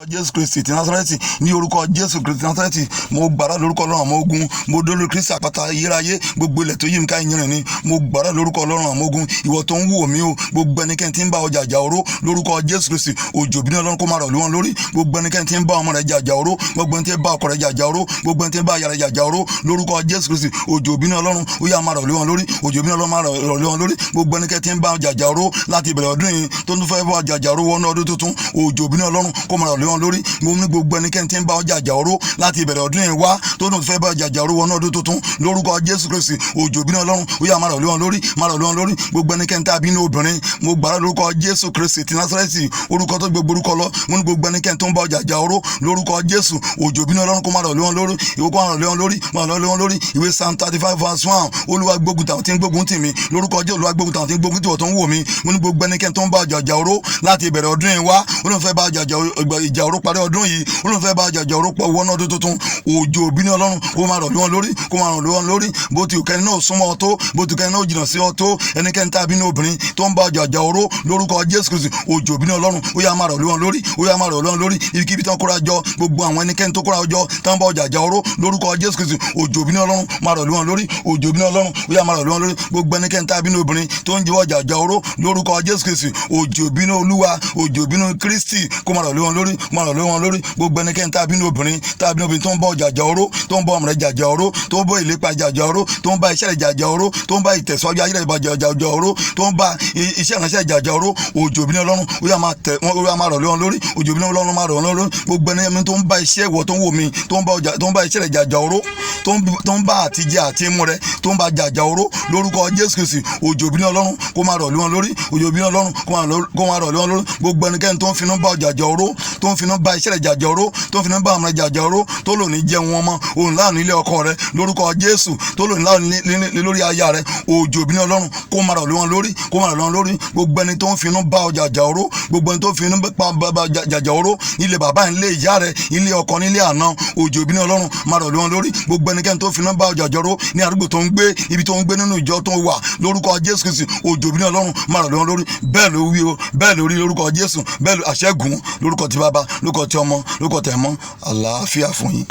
Jésù Kristi ti Násárẹ́tì ní orúkọ Jésù Kristi Násárẹ́tì mo gbàrà lórúkọ Ọlọ́run àwọn ogun mo dó lórí Kristi àpáta ayérayé gbogbo ilẹ̀ tó yí mi ká ìyìnrìn ni mo gbàrà lórúkọ Ọlọ́run àwọn ogun ìwọ tó ń wò mí o gbogbo ẹnikẹ́ni tí ń bá ọjà jà oró lórúkọ Jésù Kristi òjò bí ní Ọlọ́run kó máa rọ̀ lé wọn lórí gbogbo ẹnikẹ́ni tí ń bá ọmọ rẹ̀ jà oró gbogbo ẹni tí ń bá ọkọ rẹ̀ jà oró gbogbo ẹni tí ń bá aya rẹ̀ jà oró lórúkọ Jésù Kristi òjò bí ní Ọlọ́run ó yá máa rọ̀ lé wọn lórí òjò bí ní Ọlọ́run máa rọ̀ lé wọn lórí gbogbo ẹnikẹ́ni tí ń bá jà oró láti ìbẹ̀rẹ̀ ọdún yìí tó ń fẹ́ bá jà oró wọnú ọdún tuntun òjò bí ní Ọlọ́run kó máa rọ̀ lé wọn lórí gbogbo ẹnikẹ́ni tí ń bá ọjà jà oró láti ìbẹ̀rẹ̀ ọdún yìí wá tó náà fẹ́ bá ọjà jà oró wọnú ọdún tuntun lórúkọ Jésù Kristi òjò bí ní Ọlọ́run ó yá máa rọ̀ lé wọn lórí máa rọ̀ lé wọn lórí gbogbo ẹnikẹ́ni tí a bí ní obìnrin mo gbàrà lórúkọ Jésù Kristi ti Násárẹ́tì orúkọ tó gbogbo orúkọ lọ mo ní gbogbo ẹnikẹ́ni tó ń bá ọjà jà oró lórúkọ Jésù òjò bí ní Ọlọ́run kó máa rọ̀ lé wọn lórí ìwọ kó máa rọ̀ lé wọn lórí máa rọ̀ lé wọn lórí ìwé Psalm 35:1 Olúwa gbógun tàwọn tí ń gbógun tì mí lórúkọ Jésù Olúwa gbógun tàwọn tí ń gbógun tì wọ́n tó ń wò mí mo ní gbogbo ẹnikẹ́ni tó ń bá ọjà jà oró láti ìbẹ̀rẹ̀ ọdún yìí wá ó lóun fẹ́ bá ìjà oró parí ọdún yìí ó lóun fẹ́ bá jà oró pọ̀ wọnú ọdún tuntun òjò bí ní Ọlọ́run kó máa rọ̀ lé wọn lórí kó máa rọ̀ lé wọn lórí bó ti kẹ́ni náà súnmọ́ ọ tó bó ti kẹ́ni náà jìnnà sí ọ tó ẹnikẹ́ni tá a bí ní obìnrin tó ń bá ọjà jà oró lórúkọ Jésù Kristi òjò bí ní Ọlọ́run ó yá máa rọ̀ lé wọn lórí ó yá máa rọ̀ lé wọn lórí ibikíbi tán kóra jọ gbogbo àwọn ẹnikẹ́ni tó kóra jọ tó ń bá ọjà jà oró lórúkọ Jésù Kristi òjò bí ní Ọlọ́run máa rọ̀ lé wọn lórí òjò bí ní Ọlọ́run ó yá máa rọ̀ lé wọn lórí gbogbo ẹnikẹ́ni tá a bí ní obìnrin tó ń jẹ́ ọjà jà oró lórúkọ Jésù Kristi òjò bí ní Olúwa òjò bí ní Kristi kó máa rọ̀ lé wọn lórí máa rọ̀ lé wọn lórí gbogbo ẹnikẹ́ni tá a bí ní obìnrin tó ń bá ọjà jà oró tó ń bá ọmọ rẹ̀ jà oró tó ń bá ìlépa jà oró tó ń bá iṣẹ́ rẹ̀ jà oró tó ń bá ìtẹ̀síwájú ayé rẹ̀ jà oró tó ń bá iṣẹ́ ìránṣẹ́ jà oró òjò bí ní Ọlọ́run ó yá máa rọ̀ lé wọn lórí òjò bí ní Ọlọ́run máa rọ̀ wọn lórí gbogbo ẹni tó ń bá iṣẹ́ ìwọ tó ń wò mí tó ń bá iṣẹ́ rẹ̀ jà oró tó ń bá àtijẹ àti imú rẹ̀ tó ń bá jà oró lórúkọ Jésù Kristi òjò bí ní Ọlọ́run kó máa rọ̀ lé wọn lórí òjò bí ní Ọlọ́run kó máa rọ̀ lé wọn lórí gbogbo ẹnikẹ́ni tó ń finú bá ọjà jà oró tó ń finú bá iṣẹ́ rẹ̀ jà oró tó ń finú bá ọmọ rẹ̀ jà oró tó lò ní jẹun wọn mọ́ òun láàánú ilé ọkọ rẹ̀ lórúkọ Jésù tó lò ní láàánú lórí aya rẹ̀ òjò bí ní Ọlọ́run kó máa rọ̀ lé wọn lórí kó máa rọ̀ lé wọn lórí gbogbo ẹni tó ń finú bá ọjà jà oró gbogbo ẹni tó ń finú bá jà oró ilé bàbá ilé ìyá rẹ̀ ilé ọkọ nílé àná òjò bí ní Ọlọ́run máa rọ̀ lé wọn lórí gbogbo ẹnikẹ́ni tó finú bá ọjà jà oró ní àdúgbò tó ń gbé ibi tó ń gbé nínú ìjọ tó wà lórúkọ Jésù Kristi òjò bí ní Ọlọ́run máa rọ̀ lé wọn lórí bẹ́ẹ̀ ló wí o bẹ́ẹ̀ lórí lórúkọ Jésù bẹ́ẹ̀ àṣẹ́gun lórúkọ ti Bàbá lórúkọ ti Ọmọ lórúkọ ti Ẹ̀mọ́ àlàáfíà fún yín.